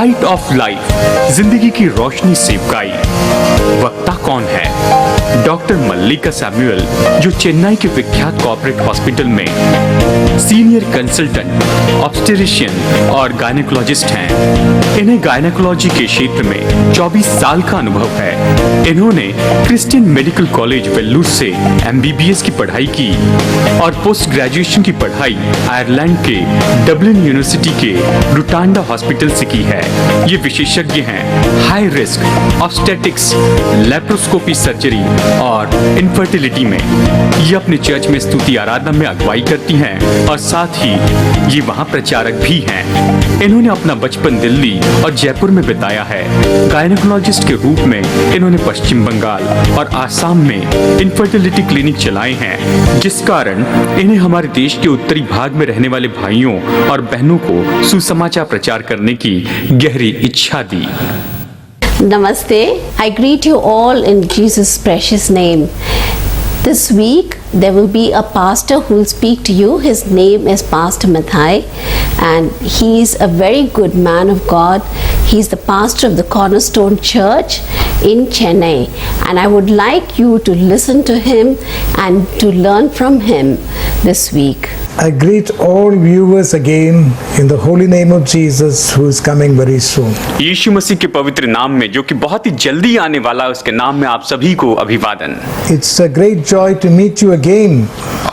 Light of life, जिंदगी की रोशनी से गाई। वक्ता कौन है? डॉक्टर मल्लिका सैमुअल, जो चेन्नई के विख्यात कॉर्पोरेट हॉस्पिटल में सीनियर कंसल्टेंट, ऑब्स्टेट्रिशियन और गायनेकोलॉजिस्ट हैं। इन्हें गायनेकोलॉजी के क्षेत्र में 24 साल का अनुभव है। इन्होंने क्रिश्चियन मेडिकल कॉलेज वेल्लूर से MBBS की पढ़ाई की और पोस्ट ग्रेजुएशन की पढ़ाई आयरलैंड के डबलिन यूनिवर्सिटी के रुटांडा हॉस्पिटल से की है। ये विशेषज्ञ हैं high risk obstetrics, laparoscopy surgery और इनफर्टिलिटी में। ये अपने चर्च में स्तुति आराधना में अगुवाई करती हैं और साथ ही ये वहाँ प्रचारक भी हैं। इन्होंने अपना बचपन दिल्ली और जयपुर में बिताया है। गायनेकोलॉजिस्ट के रूप में इन्होंने पश्चिम बंगाल और आसाम में इनफर्टिलिटी क्लिनिक चलाए हैं, जिस कारण इन्हें हमारे देश के उत्तरी भाग में रहने वाले भाइयों और बहनों को सुसमाचार प्रचार करने की गहरी इच्छा दी। Namaste. I greet you all in Jesus' precious name. This week there will be a pastor who will speak to you. His name is Pastor Mathai, and he is a very good man of God. He is the pastor of the Cornerstone Church in Chennai, and I would like you to listen to him and to learn from him this week. I greet all viewers again in the holy name of Jesus who is coming very soon. यीशु मसीह के पवित्र नाम में, जो कि बहुत ही जल्दी आने वाला है, उसके नाम में आप सभी को अभिवादन। It's a great joy to meet you again.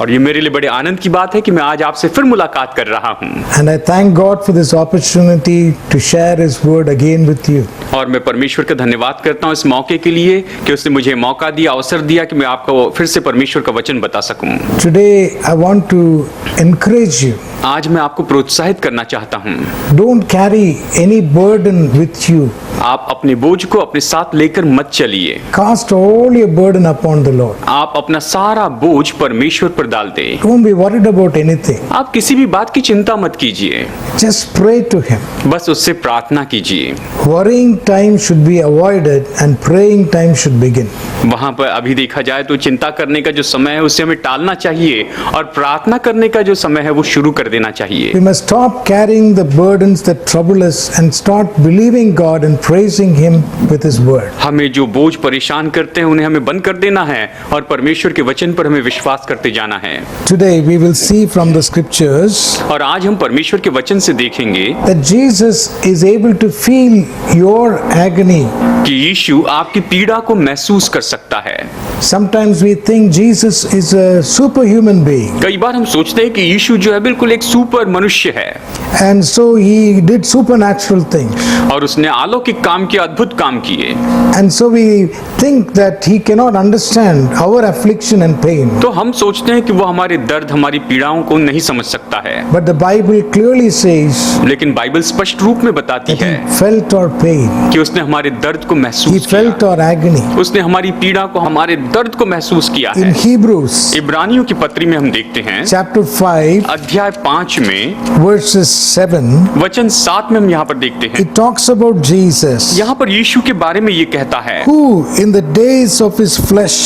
और ये मेरे लिए बड़े आनंद की बात है कि मैं आज आपसे फिर मुलाकात कर रहा हूँ। And I thank God for this opportunity to share His word again with you. और मैं परमेश्वर का धन्यवाद करता हूँ इस मौके के लिए कि उसने मुझे मौका दिया, अवसर दिया कि मैं आपको फिर से परमेश्वर का वचन बता सकूँ। Today I want to encourage you. आज मैं आपको प्रोत्साहित करना चाहता हूँ। Don't carry any burden with you. आप अपने बोझ को अपने साथ लेकर मत चलिए। Cast all your burden upon the Lord. आप अपना सारा बोझ परमेश्वर पर डाल दें। Don't be worried about anything. आप किसी भी बात की चिंता मत कीजिए, Just pray to Him. बस उससे प्रार्थना कीजिए। Worrying time should be avoided and praying time should begin. वहाँ पर अभी देखा जाए तो चिंता करने का जो समय है उसे हमें टालना चाहिए और प्रार्थना करने का जो समय है वो शुरू कर देना चाहिए। We must stop carrying the burdens that trouble us and start believing God and praising Him with His word. हमें जो बोझ परेशान करते हैं उन्हें हमें बंद कर देना है और परमेश्वर के वचन पर हमें विश्वास करते जाना है। Today we will see from the scriptures और आज हम परमेश्वर के वचन से देखेंगे that Jesus is able to feel your agony. कि यीशु आपकी पीड़ा को महसूस कर सकता है। Sometimes we think Jesus is a superhuman being. कई बार हम सोचते हैं कि यीशु जो है बिल्कुल एक सुपर मनुष्य है And so He did supernatural things. और उसने अलौकिक काम किए, अद्भुत काम किए। And so we think that He cannot understand our affliction and pain. तो हम सोचते हैं कि वो हमारे दर्द, हमारी पीड़ाओं को नहीं समझ सकता है। But the Bible clearly says लेकिन बाइबल स्पष्ट रूप में बताती that है He felt our pain. कि उसने हमारे दर्द को He महसूस felt किया। our agony. उसने हमारी पीड़ा को, हमारे दर्द को महसूस किया In है। Hebrews इब्रानियों की पत्री में हम देखते हैं chapter 5 अध्याय 5 में verses 7, वचन 7 में हम यहाँ पर देखते हैं, it talks about Jesus, यहाँ पर यीशु के बारे में ये कहता है who in the days of his flesh,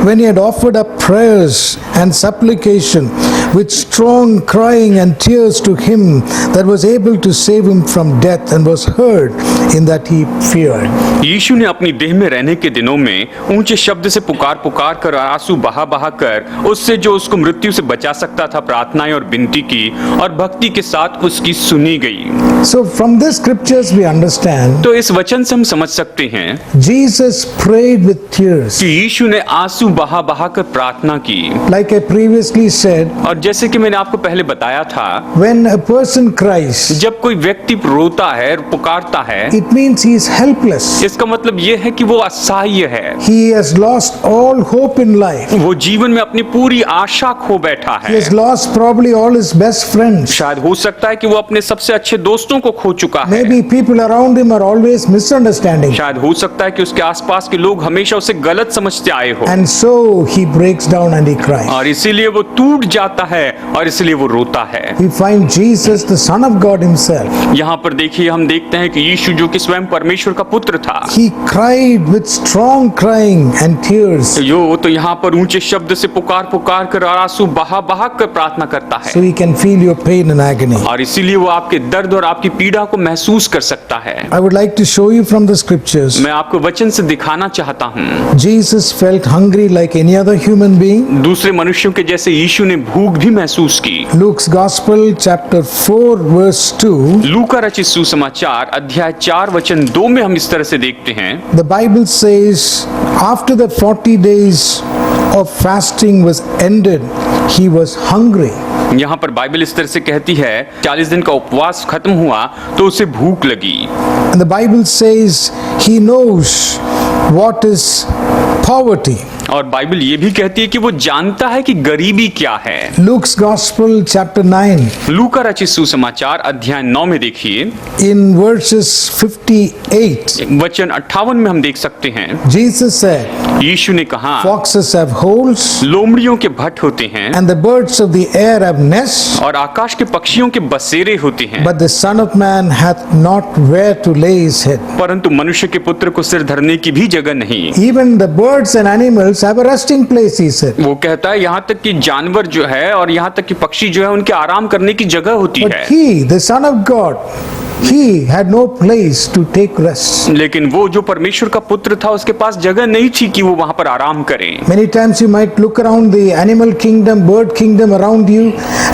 when he had offered up prayers and supplication with strong crying and tears to him that was able to save him from death, and was heard in that he feared. यीशु ने अपनी देह में रहने के दिनों में ऊंचे शब्द से पुकार पुकार कर और आंसू बहा बहा कर उससे जो उसको मृत्यु से बचा सकता था प्रार्थनाएं और विनती की और भक्ति के साथ उसकी सुनी गई। So from the scriptures we understand तो इस वचन से हम समझ सकते हैं Jesus prayed with tears. कि यीशु ने आंसू बहा बहा कर प्रार्थना की। Like I previously said, और जैसे कि मैंने आपको पहले बताया था, when a person cries, जब कोई व्यक्ति रोता है, पुकारता है, it means he is helpless. इसका मतलब ये है कि वो असहाय है। He has lost all hope in life. वो जीवन में अपनी पूरी आशा खो बैठा He है। has lost probably all his best friends. शायद हो सकता है कि वो अपने सबसे अच्छे दोस्तों को खो चुका है। Maybe people around him are always misunderstanding. शायद हो सकता है कि उसके आसपास के लोग हमेशा उसे गलत समझते आए हो And so he breaks down and he cries. और इसीलिए वो टूट जाता है और इसलिए वो रोता है। We find Jesus, the Son of God himself. यहाँ पर देखिए, हम देखते हैं कि यीशु जो कि स्वयं परमेश्वर का पुत्र था, He cried with strong crying and tears तो यहाँ पर ऊंचे शब्द से पुकार पुकार कर और आंसू बहा बहा कर प्रार्थना करता है, so he can feel your pain and agony. और इसीलिए वो आपके दर्द और आपकी पीड़ा को महसूस कर सकता है। I would like to show you from the scriptures. मैं आपको वचन से दिखाना चाहता हूँ, Jesus felt hungry like any other human being. दूसरे मनुष्यों के जैसे यीशु ने भूख भी महसूस की। Luke's Gospel, chapter 4, verse 2. लूका रचित सुसमाचार अध्याय 4 वचन 2 में हम इस तरह से देखते हैं, The Bible says, after the 40 days of fasting was ended, he was hungry. यहाँ पर बाइबल इस तरह से कहती है 40 दिन का उपवास खत्म हुआ तो उसे भूख लगी। And the Bible says he knows what is poverty. और बाइबल ये भी कहती है कि वो जानता है कि गरीबी क्या है। Luke's Gospel, chapter 9, लूका रचित सुसमाचार अध्याय 9 में देखिए in verses 58, वचन 58 में हम देख सकते हैं, Jesus said, यीशु ने कहा, foxes have holes, लोमड़ियों के भट्ट होते हैं and the birds of the air have nests, और आकाश के पक्षियों के बसेरे होते हैं, but the Son of Man hath not where to lay his head. परंतु मनुष्य के पुत्र को सिर धरने की भी जगह नहीं। Even the birds and animals have a resting place, he said. वो कहता है यहाँ तक कि जानवर जो है और यहाँ तक कि पक्षी जो है उनके आराम करने की जगह होती But है, he, the Son of God, he had no place to take rest. लेकिन वो जो परमेश्वर का पुत्र था उसके पास जगह नहीं थी कि वो वहां पर आराम करे। Many times you might look around the animal kingdom, bird kingdom around you,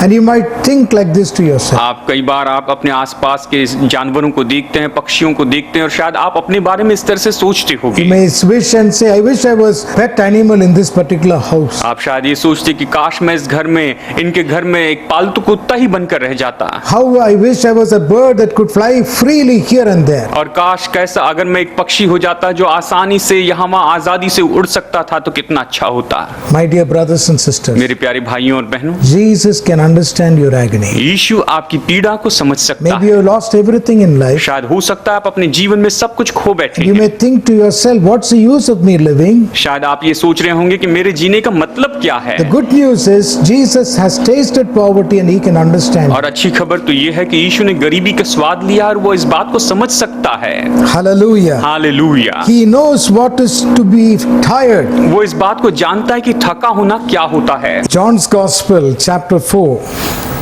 and you might think like this to yourself. आप कई बार आप अपने आसपास के जानवरों को देखते हैं, पक्षियों को देखते हैं और शायद आप अपने बारे में इस तरह से सोचते You होंगे। may wish and say, I wish I was pet animal in this particular house. आप शायद ये सोचते कि काश मैं इस घर में, इनके घर में एक पालतू कुत्ता ही बनकर रह जाता, How I wish I was a bird that could fly freely here and there. और काश कैसा अगर मैं एक पक्षी हो जाता जो आसानी से यहाँ वहाँ आजादी से उड़ सकता था तो कितना अच्छा होता। My dear brothers and sisters, मेरे प्यारे भाइयों और बहनों, Jesus can understand your agony. यीशु आपकी पीड़ा को समझ सकता Maybe है। you have lost everything in life. शायद हो सकता है आप अपने जीवन में सब कुछ खो बैठे You हैं। may think to yourself, what's the use of me living? शायद आप ये सोच रहे होंगे कि मेरे जीने का मतलब क्या है। The good news is Jesus has tasted poverty and he can understand. और अच्छी खबर तो ये है कि यीशु ने गरीबी का स्वाद लिया और वो इस बात को समझ सकता है। Hallelujah. Hallelujah. He knows what is to be tired. वो इस बात को जानता है कि थका होना क्या होता है। John's Gospel, chapter 4,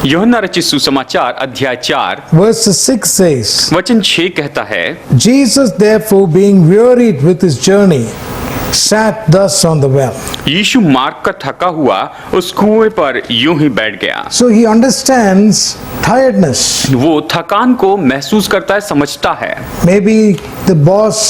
यूहन्ना रचित सुसमाचार अध्याय 4 verse 6 says, वचन 6 कहता है, Jesus therefore being wearied with his journey sat thus on the well. यीशु मार्ग का थका हुआ उस कुएं पर यूं ही बैठ गया। So he understands tiredness. वो थकान को महसूस करता है, समझता है। Maybe the boss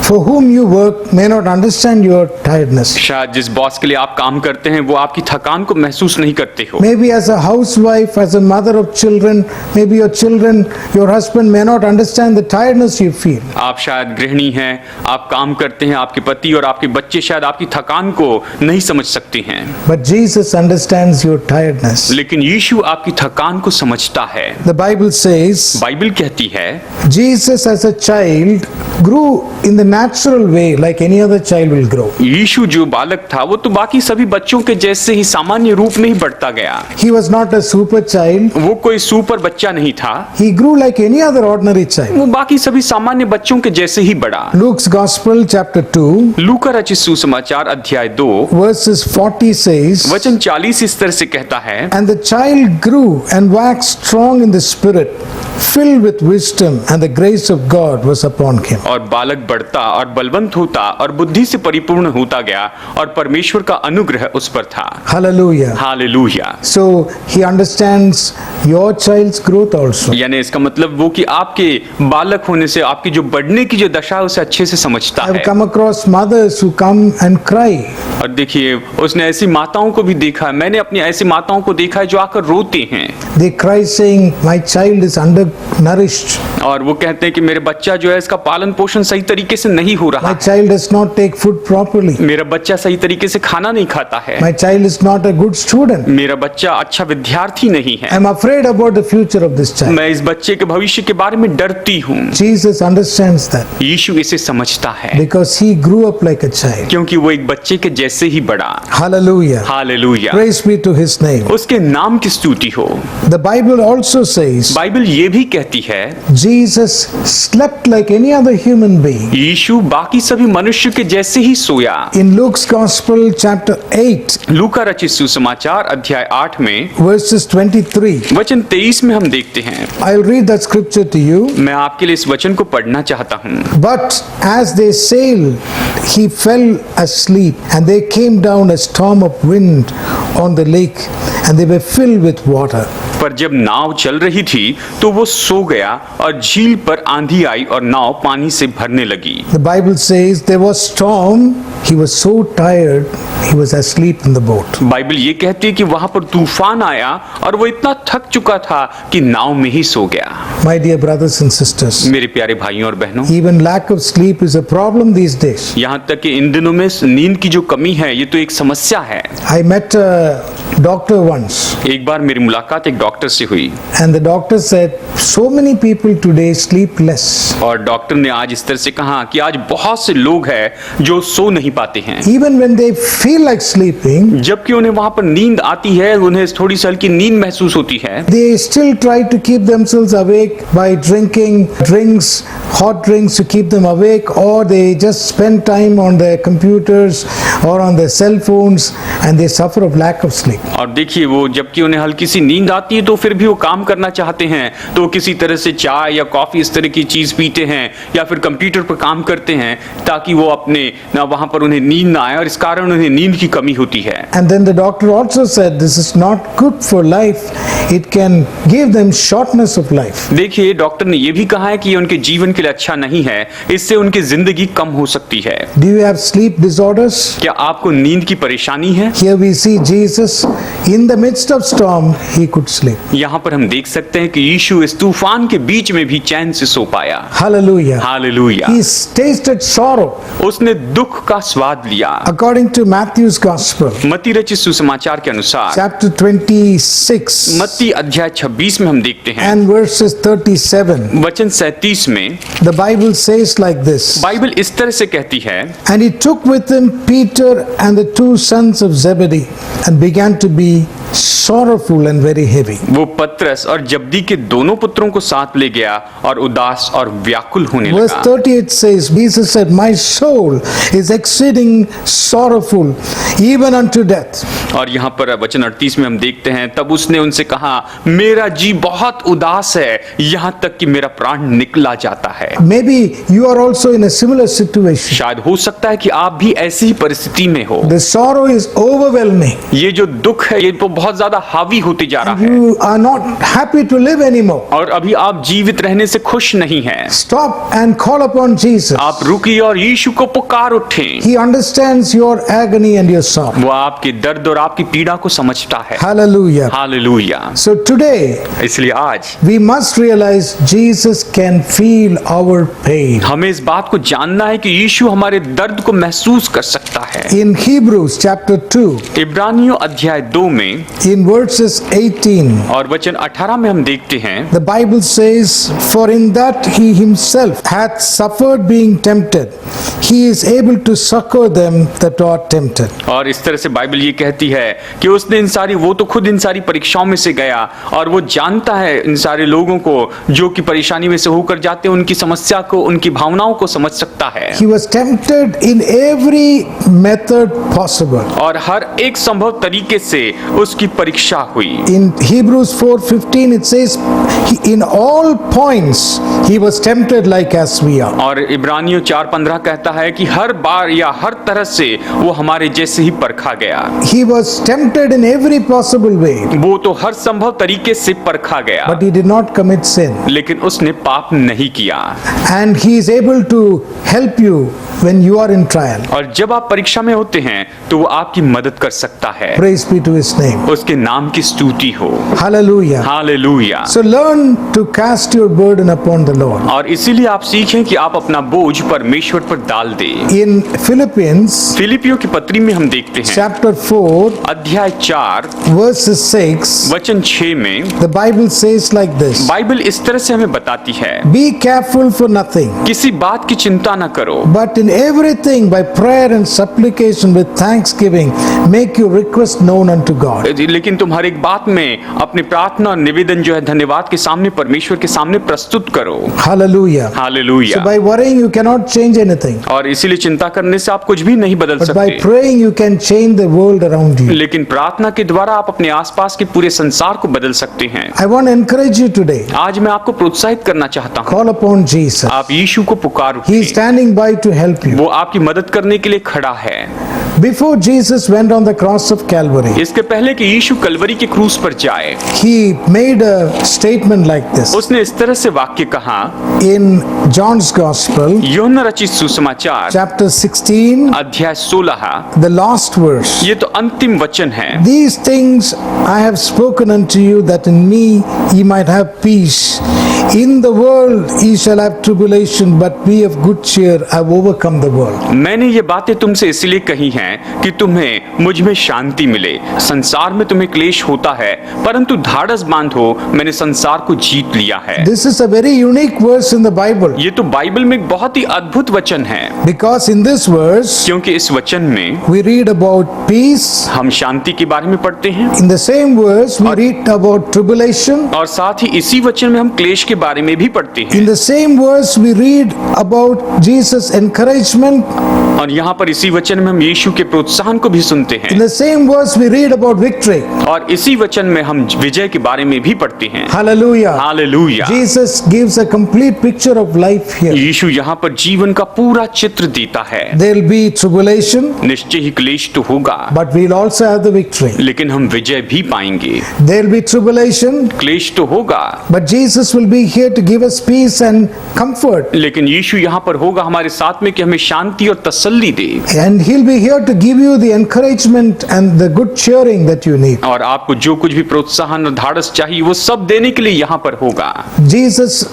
for whom you work may not understand your tiredness. शायद जिस बॉस के लिए आप काम करते हैं वो आपकी थकान को महसूस नहीं करते हो। Maybe as a housewife, as a mother of children, maybe your children, your husband may not understand the tiredness you feel. आप शायद गृहिणी हैं, आप काम करते हैं, आपके पति और आपके बच्चे शायद आपकी थकान को नहीं समझ सकते हैं, But Jesus understands your tiredness. लेकिन यीशु आपकी थकान को समझता है। The Bible says, बाइबल कहती है Jesus as a child grew in the natural way like any other child will grow. यीशु जो बालक था वो तो बाकी सभी बच्चों के जैसे ही सामान्य रूप में ही बढ़ता गया। He was not a super child. वो कोई सुपर बच्चा नहीं था, He grew like any other ordinary child. वो बाकी सभी सामान्य बच्चों के जैसे ही बढ़ा। Luke's Gospel, chapter 2, लूका रचित सुसमाचार अध्याय 2 verses 40 says, वचन 40 इस तरह से कहता है, And the child grew and waxed strong in the spirit, filled with wisdom, and the grace of God was upon him. और बालक बढ़ता और बलवंत होता और बुद्धि से परिपूर्ण होता गया और परमेश्वर का अनुग्रह उस पर था। Hallelujah. Hallelujah. So he understands your child's growth also. यानी इसका मतलब वो कि आपके बालक होने से आपकी जो बढ़ने की जो दशा है उसे अच्छे से समझता I've है। come across mothers who come and cry. और देखिए उसने ऐसी माताओं को भी देखा है, मैंने अपनी ऐसी माताओं को देखा है जो आकर रोते हैं They cry saying, My child is undernourished. और वो कहते हैं कि मेरे बच्चा जो है इसका पालन पोषण सही तरीके से नहीं हो रहा, My child does not take food properly. मेरा बच्चा सही तरीके से खाना नहीं खाता है, My child is not a good student. मेरा बच्चा अच्छा विद्यार्थी नहीं है, I'm afraid about the future of this child. मैं इस बच्चे के भविष्य के बारे में डरती हूँ। Jesus understands that यीशु इसे समझता है because he grew up like a child. क्योंकि वो एक बच्चे के जैसे जैसे ही बड़ा। Hallelujah. Hallelujah, Praise be to his name. उसके नाम की स्तुति हो। The Bible also says Bible ये भी कहती है Jesus slept like any other human being. यीशु बाकी सभी मनुष्य के जैसे ही सोया। In Luke's Gospel, chapter 8, लूका रचित सुसमाचार अध्याय 8 में verses 23. वचन 23 में हम देखते हैं। I'll read that scripture to you. मैं आपके लिए इस वचन को पढ़ना चाहता हूँ। But as they sailed, he fell asleep, and there came down a storm of wind on the lake, and they were filled with water. पर जब नाव चल रही थी तो वो सो गया और झील पर आंधी आई और नाव पानी से भरने लगी। The Bible says there was storm. He was so tired, he was asleep in the boat. Bible ये कहती है कि वहां पर तूफान आया और वो इतना थक चुका था कि नाव में ही सो गया। My dear brothers and sisters, मेरे प्यारे भाइयों और बहनों, even lack of sleep is a problem these days. यहाँ तक कि इन दिनों में नींद की जो कमी है ये तो एक समस्या है। I met a doctor once, एक बार मेरी मुलाकात एक डॉक्टर से हुई and the doctor said, so many people today sleep less. और डॉक्टर ने आज इस तरह से कहा कि आज बहुत से लोग हैं जो सो नहीं पाते हैं। Even when they feel like sleeping, जबकि उन्हें वहां पर नींद आती है, उन्हें थोड़ी सी हल्की नींद महसूस होती है, they still try to keep themselves awake by drinking drinks, hot drinks to keep them awake, or they just spend time on their computers or on their cell phones, and they suffer of lack of sleep. और देखिए वो जबकि उन्हें हल्की सी नींद आती है तो फिर भी वो काम करना चाहते हैं, तो किसी तरह से चाय या कॉफी इस तरह की चीज पीते हैं या फिर कंप्यूटर पर काम करते हैं ताकि वो अपने ना वहां पर उन्हें नींद ना आए और इस कारण उन्हें नींद की कमी होती है। And then the doctor also said this is not good for life. It can give them shortness of life. देखिए डॉक्टर ने ये भी कहा है कि ये उनके जीवन के लिए अच्छा नहीं है, इससे उनकी जिंदगी कम हो सकती है। Do you have sleep disorders? क्या आपको नींद की परेशानी है? Here we see Jesus in the midst of storm, he could sleep. यहाँ पर हम देख सकते हैं कि यीशु इस तूफान के बीच में भी चैन से सो पाया। Hallelujah. Hallelujah. He tasted sorrow. उसने दुख का स्वाद लिया। According to Matthew's Gospel, मत्ती रचित सुसमाचार के अनुसार chapter 26 मत्ती अध्याय 26 में हम देखते हैं and verses 37, वचन 37 में the Bible says like this. Bible इस तरह से कहती है, And he took with him Peter and the two sons of Zebedee and began to be sorrowful and very heavy. वो पतरस और जब्दी के दोनों पुत्रों को साथ ले गया और उदास और व्याकुल होने Verse लगा। 38 says, Jesus said, My soul is exceeding sorrowful, even unto death. और यहाँ पर वचन 38 में हम देखते हैं, तब उसने उनसे कहा, मेरा जी बहुत उदास है, यहाँ तक कि मेरा प्राण निकला जाता है। Maybe you are also in a similar situation. शायद हो सकता है कि आप भी ऐसी ही परिस्थिति में हो। The sorrow is overwhelming. ये जो दुख है ये तो बहुत ज्यादा हावी होते जा रहा है You are not happy to live anymore. और अभी आप जीवित रहने से खुश नहीं हैं। Stop and call upon Jesus. आप रुकिए और यीशु को पुकार उठें। He understands your agony and your sorrow. वो आपके दर्द और आपकी पीड़ा को समझता है। Hallelujah. हालेलुया। So today, इसलिए आज we must realize Jesus can feel our pain. हमें इस बात को जानना है कि यीशु हमारे दर्द को महसूस कर सकता है। In Hebrews chapter 2, इब्रानियों अध्याय 2 में in verses 18, और वचन 18 में हम देखते हैं, the Bible says, For in that he himself hath suffered being tempted, he is able to succor them that are tempted. और इस तरह से बाइबल ये कहती है कि उसने वो तो खुद इन सारी परीक्षाओं में से गया और वो जानता है इन सारे लोगों को जो कि परेशानी में से होकर जाते हैं, उनकी समस्या को, उनकी भावनाओं को समझ सकता है। He was tempted in every method possible. और हर एक संभव तरीके से उसकी परीक्षा हुई। In Hebrews 4:15 it says, in all points he was tempted like as we are. और इब्रानियों 4:15 कहता है कि हर बार या हर तरह से वो हमारे जैसे ही परखा गया। He was tempted in every possible way, वो तो हर संभव तरीके से परखा गया, but he did not commit sin. लेकिन उसने पाप नहीं किया। And he is able to help you when you are in trial. और जब आप परीक्षा में होते हैं तो वो आपकी मदद कर सकता है। Praise be to his name. उसके नाम की स्तुति हो। Hallelujah. Hallelujah. So learn to cast your burden upon the Lord. और इसीलिए आप सीखें कि आप अपना बोझ परमेश्वर पर डाल दें। In Philippians फिलिपियों की पत्री में हम देखते हैं chapter 4, अध्याय 4 verses 6, वचन 6 में the Bible says like this: Bible इस तरह से हमें बताती है, Be careful for nothing, किसी बात की चिंता न करो, but in everything by prayer and supplication with thanksgiving make your request known unto God. लेकिन तुम हर एक बात में अपनी प्रार्थना और निवेदन जो है धन्यवाद के सामने परमेश्वर के सामने प्रस्तुत करो। Hallelujah. Hallelujah. So by worrying you cannot change anything, और इसीलिए चिंता करने से आप कुछ भी नहीं बदल but by सकते, praying you can change the world around you. लेकिन प्रार्थना के द्वारा आप अपने आसपास के पूरे संसार को बदल सकते हैं। I want to encourage you today. आज मैं आपको प्रोत्साहित करना चाहता हूँ, Call upon Jesus. आप यीशु को पुकार He is उठिए, standing by to help you. वो आपकी मदद करने के लिए खड़ा है। Before Jesus went on the cross of Calvary, इसके पहले कि यीशु कलवरी के क्रूस पर जाए, he made a statement like this. उसने इस तरह से वाक्य कहा, In John's Gospel, यूहन्ना रचित सुसमाचार chapter 16, अध्याय 16, the last verse. ये तो अंतिम वचन है। These things I have spoken unto you, that in me ye might have peace. In the world ye shall have tribulation, but be of good cheer, I have overcome the world. मैंने ये बातें तुमसे इसलिए कही हैं कि तुम्हें मुझ में शांति मिले। संसार में तुम्हें क्लेश होता है, परंतु धाड़स बांधो, मैंने संसार को जीत लिया है। This is a very unique verse in the Bible, ये तो बाइबल में एक बहुत ही अद्भुत वचन है, because in this verse क्योंकि इस वचन में we read about peace. हम शांति के बारे में पढ़ते हैं, In the same verse we read about tribulation. और साथ ही इसी वचन में हम क्लेश के बारे में भी पढ़ते हैं। In the same verse we read about Jesus' encouragement. और यहाँ पर इसी वचन में हम यीशु के प्रोत्साहन को भी सुनते In हैं, the same verse we read about victory. और इसी वचन में हम विजय के बारे में भी पढ़ते हैं। Hallelujah. Hallelujah. Jesus gives a complete picture of life here. यीशु यहाँ पर जीवन का पूरा चित्र देता है। There'll be tribulation, निश्चय ही क्लेश तो होगा, but we'll also have the victory. लेकिन हम विजय भी पाएंगे। There'll be tribulation, क्लेश तो होगा, but Jesus will be here to give us peace and comfort. लेकिन यीशु यहाँ पर होगा हमारे साथ में कि हमें शांति और तसल्ली दे, And He'll be here to give you the encouragement and the good cheering that you need. और आपको जो कुछ भी प्रोत्साहन और धाड़स चाहिए वो सब देने के लिए यहाँ पर होगा। Jesus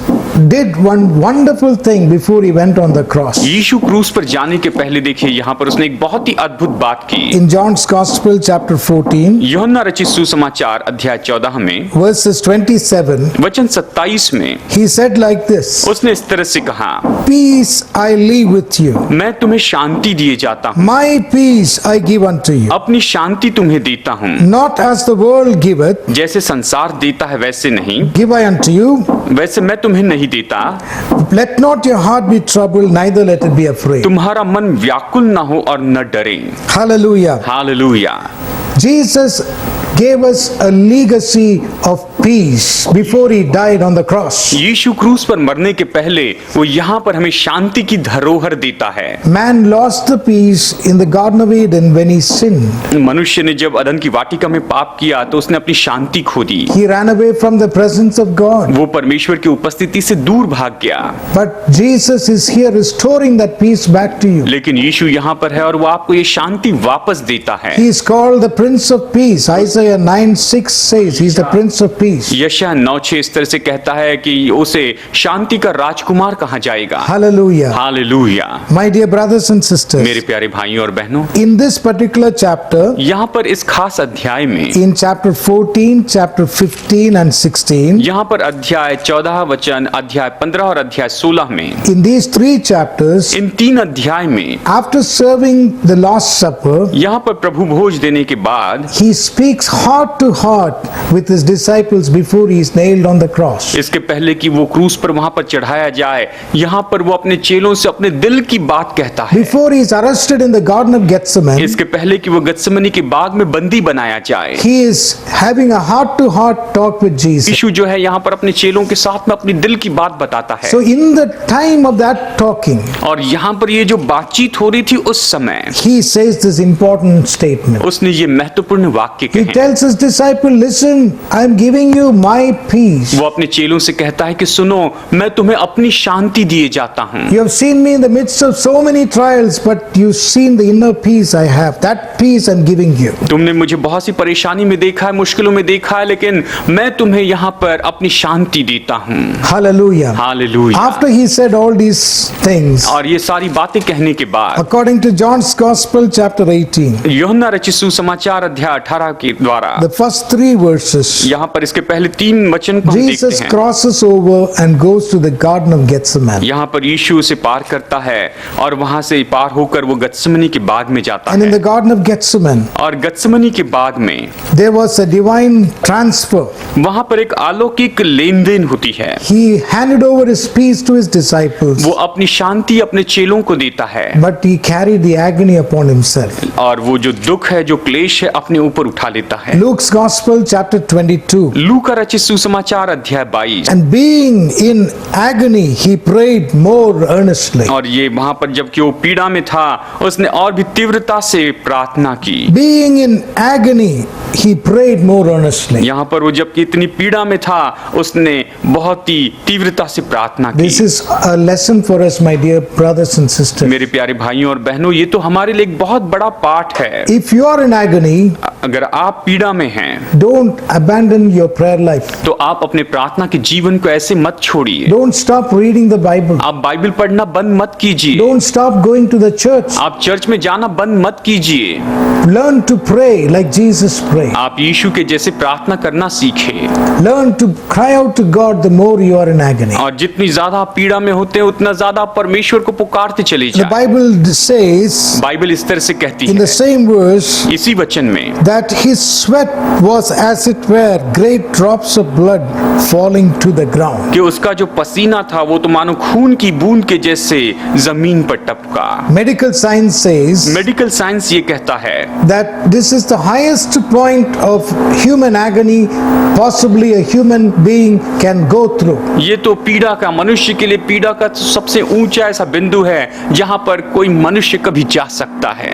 did one wonderful thing before He went on the cross. यीशु क्रूस पर जाने के पहले देखिए यहाँ पर उसने एक बहुत ही अद्भुत बात की। In John's Gospel, chapter 14, यूहन्ना रचित सुसमाचार अध्याय 14 में verses 27, वचन 27 में He said like this: उसने इस तरह से कहा, Peace I leave with you, मैं तुम्हें शांति दिए जाता हूँ, my peace I give unto you. अपनी शांति तुम्हें देता हूँ, Not as the world giveth, जैसे संसार देता है वैसे नहीं, give I unto you. वैसे मैं तुम्हें नहीं देता। Let not your heart be troubled, neither let it be afraid. तुम्हारा मन व्याकुल न हो और न डरे। Hallelujah. Hallelujah. Jesus gave us a legacy of peace before He died on the cross. यीशु क्रूस पर मरने के पहले वो यहाँ पर हमें शांति की धरोहर देता है। Man lost the peace in the Garden of Eden when he sinned. मनुष्य ने जब अदन की वाटिका में पाप किया तो उसने अपनी शांति खो दी, He ran away from the presence of God. वो परमेश्वर की उपस्थिति से दूर भाग गया। But Jesus is here restoring that peace back to you. लेकिन यीशु यहाँ पर है और वो आपको ये शांति वापस देता है। He is called the Prince of Peace. Isaiah 9:6 says He's the Prince of Peace. यशायाह 9:6 इस तरह से कहता है कि उसे शांति का राजकुमार कहा जाएगा। Hallelujah. Hallelujah. My dear brothers and sisters, मेरे प्यारे भाइयों और बहनों, in this particular chapter, यहाँ पर इस खास अध्याय में, in chapter 14, chapter 15 and 16, यहाँ पर अध्याय 14 वचन, अध्याय 15 और अध्याय 16 में, in these three chapters, इन 3 अध्याय में after serving the Last Supper, यहाँ पर प्रभु भोज देने के बाद He speaks heart to heart with His disciples before He is nailed on the cross. इसके पहले कि वो क्रूस पर वहां पर चढ़ाया जाए, यहाँ पर वो अपने चेलों से अपने दिल की बात कहता है। Before He is arrested in the Garden of Gethsemane, इसके पहले कि वो गत्समनी के बाग में बंदी बनाया जाए, He is having a heart to heart talk with Jesus. यीशु जो है यहाँ पर अपने चेलों के साथ में अपनी दिल की बात बताता है। So in the time of that talking, और यहाँ पर ये जो बातचीत हो रही थी उस समय He says this important statement. उसने ये महत्वपूर्ण वाक्य He कहे। tells His disciple, listen, I am giving giving you my peace. वो अपने चेलों से कहता है कि सुनो, मैं तुम्हें अपनी शांति दिए जाता हूँ। You have seen me in the midst of so many trials, but you've seen the inner peace I have. That peace I'm giving you. तुमने मुझे बहुत सी परेशानी में देखा है, मुश्किलों में देखा है, लेकिन मैं तुम्हें यहाँ पर अपनी शांति देता हूँ। Hallelujah. Hallelujah. After he said all these things, और ये सारी बातें कहने के बाद according to John's Gospel, chapter 18, यूहन्ना रचित सुसमाचार अध्याय 18 के द्वारा the first 3 verses, यहाँ पर इसके पहले 3 वचन को हम Jesus देखते हैं। crosses over and goes to the Garden of Gethsemane. यहाँ पर यीशु उसे पार करता है और वहां से पार होकर वो गत्समनी के बाग में जाता And in the है। Garden of Gethsemane, और गत्समनी के बाग में there was a divine transfer. वहां पर एक अलौकिक लेन देन होती है। He handed over his peace to his disciples, वो अपनी शांति अपने चेलों को देता है but he carried the agony upon himself. और वो जो दुख है, जो क्लेश है, अपने ऊपर उठा लेता है। Luke's Gospel, chapter 22. लू का रचित सुसमाचार अध्याय 22। And being in agony, he prayed more earnestly. और ये वहां पर जबकि वो पीड़ा में था, उसने और भी तीव्रता से प्रार्थना की। Being in agony, he prayed more earnestly. यहाँ पर वो जबकि इतनी पीड़ा में था, उसने बहुत ही तीव्रता से प्रार्थना की। This is a lesson for us, my dear brothers and sisters. मेरे प्यारे भाइयों और बहनों, ये तो हमारे लिए एक बहुत बड़ा पाठ है। If you are in agony, अगर आप पीड़ा में हैं, don't abandon your prayer life. तो आप अपने प्रार्थना के जीवन को ऐसे मत छोड़िए। Don't stop reading the Bible. आप बाइबल पढ़ना बंद मत कीजिए। Don't stop going to the church. आप चर्च में जाना बंद मत कीजिए। Learn to pray like Jesus prayed. आप यीशु के जैसे प्रार्थना करना सीखें। Learn to cry out to God the more you are in agony. और जितनी ज्यादा आप पीड़ा में होते हैं, उतना ज्यादा आप परमेश्वर को पुकारते चले The जाएं। Bible says बाइबल इस तरह से कहती in है the same verse इसी वचन में that his sweat was as it were great drops of blood falling to the ground. कि उसका जो पसीना था वो तो मानो खून की बूंद के जैसे जमीन पर टपका। Medical science says medical science ये कहता है that this is the highest point of human agony possibly a human being can go through. ये तो पीड़ा का, मनुष्य के लिए पीड़ा का सबसे ऊंचा ऐसा बिंदु है जहां पर कोई मनुष्य कभी जा सकता है।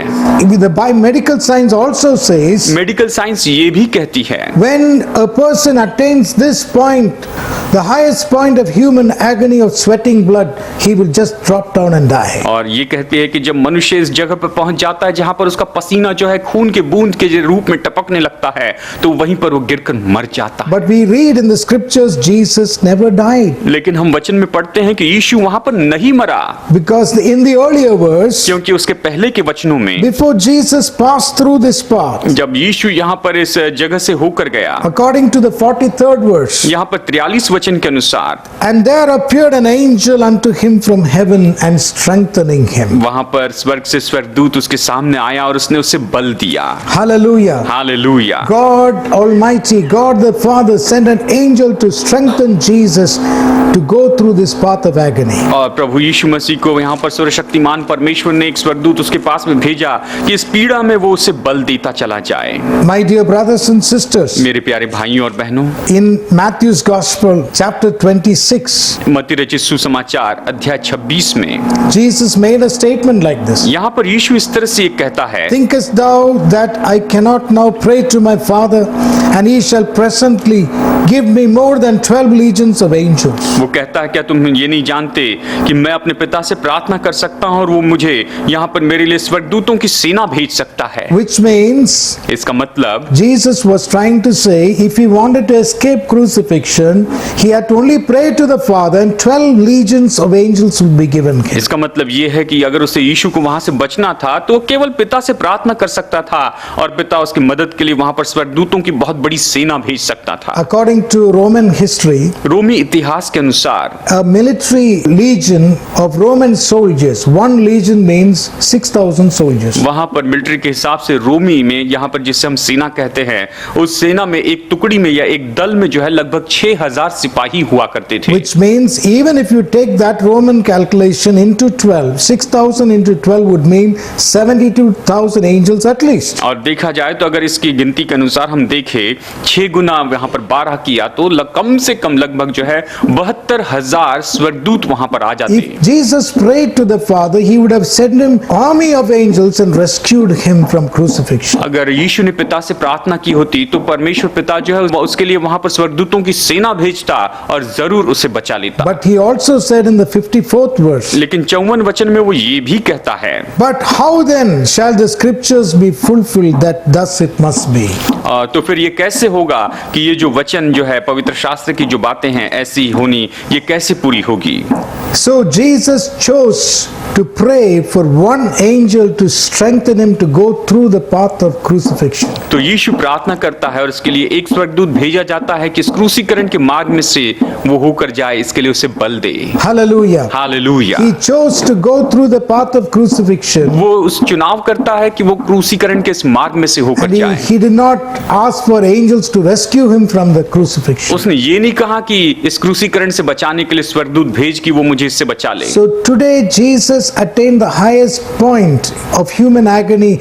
The medical science also says medical science ये भी कहती है when a person attains this point, the highest point of human agony of sweating blood, he will just drop down and die. और ये कहती है कि जब मनुष्य इस जगह पर पहुंच जाता है जहां पर उसका पसीना जो है खून के बूंद के रूप में टपकने लगता है, तो वहीं पर वो गिरकर मर जाता है। But we read in the scriptures Jesus never died, लेकिन हम वचन में पढ़ते हैं कि यीशु वहां पर नहीं मरा, because in the earlier verse, क्योंकि उसके पहले के वचनों में before Jesus passed through this path, जब यीशु यहाँ पर इस जगह से होकर गया, according to the 43rd verse, यहाँ पर 43 वचन के अनुसार, and there appeared an angel unto him from heaven and strengthening him. वहां पर स्वर्ग से स्वर्गदूत उसके सामने आया और उसने उसे बल दिया। Hallelujah. Hallelujah. God Almighty, God the Father sent an angel to strengthen Jesus to go through this path of agony. और प्रभु यीशु मसीह को यहाँ पर सर्वशक्तिमान परमेश्वर ने एक स्वर्गदूत उसके पास में भेजा कि इस पीड़ा में वो उसे बल देता चला जाए। My dear brothers and sisters, मेरे प्यारे भाइयों और बहनों, in Matthew's Gospel, chapter 26, मत्ती रचित सुसमाचार अध्याय 26 में Jesus made a statement like this. यहाँ पर यीशु इस तरह से कहता है, Thinkest thou that I cannot now pray to my Father, and he shall presently give me more than 12 legions of angels? वो कहता है क्या तुम ये नहीं जानते कि मैं अपने पिता से प्रार्थना कर सकता हूँ और वो मुझे यहाँ पर मेरे लिए स्वर्गदूतों की सेना भेज सकता है। Which means इसका मतलब Jesus was trying to say if he wanted to escape crucifixion, he had to only pray to the Father and 12 legions of angels would be given him. इसका मतलब ये है कि अगर उसे यीशु को वहां से बचना था तो केवल पिता से प्रार्थना कर सकता था और पिता उसकी मदद के लिए वहां पर स्वर्गदूतों की बहुत बड़ी सेना भेज सकता था। According to Roman history, रोमी इतिहास के अनुसार a military legion of Roman soldiers, one legion means 6,000 soldiers. वहां पर मिलिट्री के हिसाब से रोमी में यहाँ पर जिसे हम सेना कहते हैं, उस सेना में एक टुकड़ी में या एक दल में जो है लगभग 6,000 सिपाही हुआ करते थे। Which means even if you take that Roman calculation into 12, 6,000 into 12 would mean 72,000 angels at least. और देखा जाए तो अगर इसकी गिनती के अनुसार हम देखें 6 गुना यहाँ पर 12 किया तो कम से कम लगभग जो है 72,000 स्वर्गदूत वहां पर आ जाते। If Jesus prayed to the Father, he would have sent him army of angels and rescued him from crucifixion. अगर यीशु ने पिता से प्रार्थना की होती तो परमेश्वर पिता जो है उसके लिए वहां पर स्वर्गदूतों की सेना भेजता और जरूर उसे बचा लेता। But he also said in the 54th verse, लेकिन 54 वचन में वो ये भी कहता है, but how then shall the scriptures be fulfilled that thus it must be? तो फिर ये कैसे होगा कि ये जो वचन जो है पवित्र शास्त्र की जो बातें हैं ऐसी होनी, ये कैसे पूरी होगी? So Jesus chose to pray for one angel to strengthen him to go through the path of crucifixion. तो यीशु प्रार्थना करता है और इसके लिए एक स्वर्गदूत भेजा जाता है कि इस क्रूसीकरण के मार्ग में से वो होकर जाए, इसके लिए उसे बल दे। Hallelujah. Hallelujah. He chose to go through the path of crucifixion. वो उस चुनाव करता है कि वो क्रूसीकरण के इस मार्ग में से होकर And जाए। he did not ask for angels to rescue him from the crucifixion. उसने ये नहीं कहा कि इस क्रूसीकरण से बचाने के लिए स्वर्गदूत भेज कि वो मुझे इससे बचा ले। So today Jesus attained the highest point of human agony,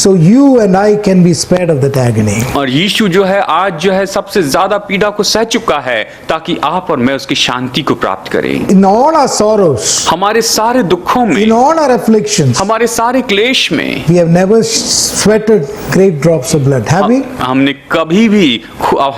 so you and I can be spared of that agony. और यीशु जो है आज जो है सबसे ज्यादा पीड़ा को सह चुका है ताकि आप और मैं उसकी शांति को प्राप्त करें। In all our sorrows, हमारे सारे दुखों में, in all our afflictions, हमारे सारे क्लेश में we have never sweated great drops of blood, have we? हमने कभी भी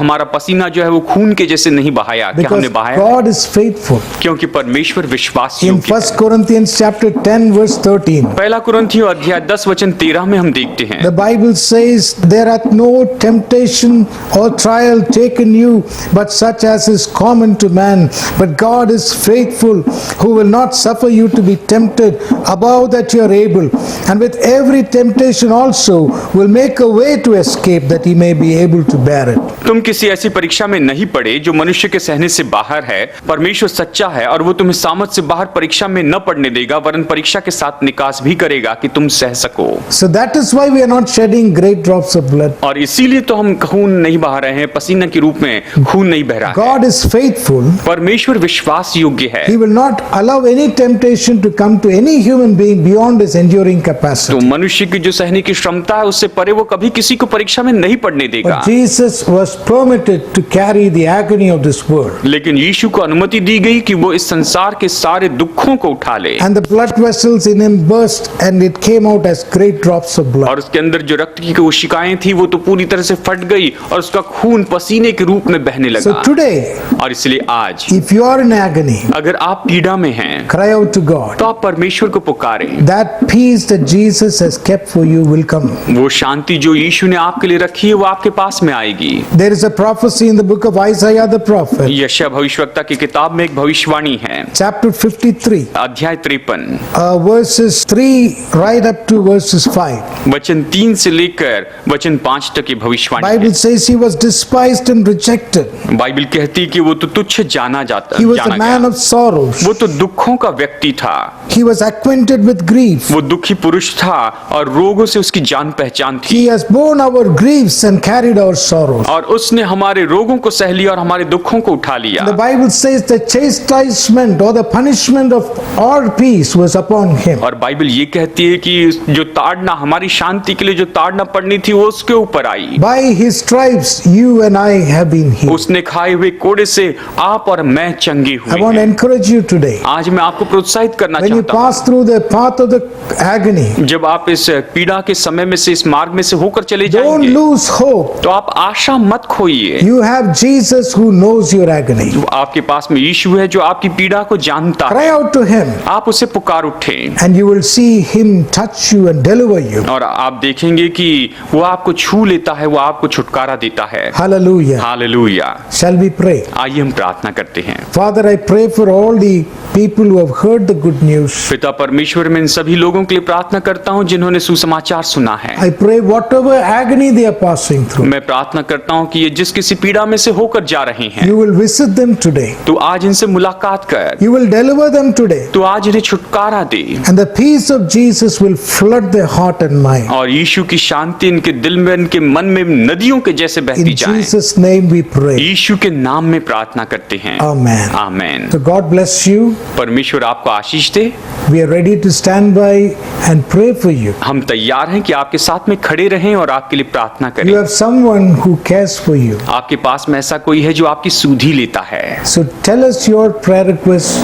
हमारा पसीना जो है वो खून के जैसे नहीं बहाया। क्या Because हमने बहाया? God is faithful. क्योंकि परमेश्वर विश्वास In योग्य 1 Corinthians chapter 10 verse 13, पहला कुरिन्थियों अध्याय 10 वचन 13 में हम देखते हैं, the Bible says, there hath no temptation or trial taken you, but such as is common to man. But God is faithful, who will not suffer you to be tempted above that you are able, and with every temptation also will make a way to escape, that he may be able to bear it. तुम किसी ऐसी परीक्षा में नहीं पड़े जो मनुष्य के सहने से बाहर है। परमेश्वर सच्चा है और वो तुम्हें सामर्थ से बाहर परीक्षा में न पड़ने देगा, वरन परीक्षा के साथ निकास भी करेगा कि तुम सह सको। So that is why we are not shedding great drops of blood. और इसीलिए तो हम खून नहीं बहा रहे हैं, पसीना के रूप में खून नहीं बह रहा है। God is faithful. परमेश्वर विश्वास योग्य है। He will not allow any temptation to come to any human being beyond his enduring तो capacity. मनुष्य की जो सहने की क्षमता है उससे परे वो कभी किसी को परीक्षा में नहीं पड़ने देगा। But Jesus was permitted to carry the agony of this world. लेकिन यीशु को अनुमति दी गई कि वो इस संसार के सारे दुखों को उठा ले। And the blood vessels in him burst and it came out as great drops of blood. और उसके अंदर जो रक्त की कोशिकाएं थी वो तो पूरी तरह से फट गई और उसका खून पसीने के रूप में बहने So लगा। today, और इसलिए आज if you are in agony, अगर आप पीड़ा में हैं cry out to God. तो आप परमेश्वर को पुकारें। That peace that Jesus has kept for you will come. वो शांति जो यीशु ने आपके लिए रखी है वो आपके पास में आएगी। There is a prophecy in the book of Isaiah the prophet, यशायाह भविष्यवक्ता की किताब में एक भविष्यवाणी है, chapter 53, अध्याय 53 verses 3 right up to verses 5. वचन 3 से लेकर वचन 5 तक की भविष्यवाणी है। Bible says he was despised and rejected. Bible कहती है कि वो तो तुच्छ जाना जाता He was जाना a man गया। of sorrows. वो तो दुखों का व्यक्ति था, He was acquainted with grief. वो दुखी पुरुष था और रोगों से उसकी जान पहचान थी। He has borne our griefs and carried our sorrows. और उसने हमारे रोगों को सह लिया और हमारे दुखों को उठा लिया। The Bible says the chastisement or the punishment of our peace was upon him. और बाइबल ये कहती है कि जो ताड़ना हमारी शांति के लिए जो ताड़ना पड़नी थी वो उसके ऊपर आई। By his stripes you and I have been healed. उसने खाए हुए कोड़े से आप और मैं चंगे I हुए want to हैं। encourage you today. आज मैं आपको प्रोत्साहित करना When you चाहता हूँ, pass through the path of the agony, जब आप इस पीड़ा के समय में से इस मार्ग में से होकर चले don't जाएंगे lose hope. तो आप आशा मत खोइए। You have Jesus who knows your agony. आपके पास में यीशु है जो आपकी पीड़ा को जानता है। Cry out to him आप उसे पुकार उठे and you will see him touch you and deliver you. और आप देखेंगे कि वो आपको छू लेता है, वो आपको छुटकारा देता है। Hallelujah. Hallelujah. Shall we pray? आइए हम प्रार्थना करते हैं। Father, I pray for all the people who have heard the good news. पिता परमेश्वर, मैं इन सभी लोगों के लिए प्रार्थना करता हूँ जिन्होंने सुसमाचार सुना करना है। I pray whatever agony they are passing through, मैं प्रार्थना करता हूँ कि ये जिस किसी पीड़ा में से होकर जा रहे हैं, you will visit them today. तो आज इनसे मुलाकात कर, You will deliver them today. तो आज इन्हें छुटकारा दे, And the peace of Jesus will flood their heart and mind. और यीशु की शांति इनके दिल में, इनके मन में नदियों के जैसे बहती In जाए। Jesus' name we pray. यीशु के नाम में प्रार्थना करते हैं। Amen. Amen. So God bless you. परमेश्वर आपको आशीष दे। We are ready to stand by and pray for you. हम तैयार हैं कि आपके साथ में खड़े रहें और आपके लिए प्रार्थना करें। You have someone who cares for you. आपके पास में ऐसा कोई है जो आपकी सुधि लेता है। So tell us your prayer requests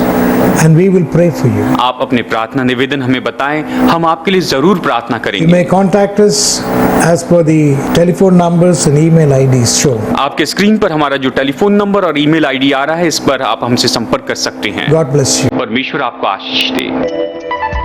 and we will pray for you. आप अपने प्रार्थना निवेदन हमें बताएं, हम आपके लिए जरूर प्रार्थना You करेंगे। may contact us as per the telephone numbers and email IDs shown. आपके स्क्रीन पर हमारा जो टेलीफोन नंबर और ईमेल आईडी आ रहा है, इस पर आप हमसे संपर्क कर सकते हैं। God bless you. परमेश्वर आपको आशीष दे।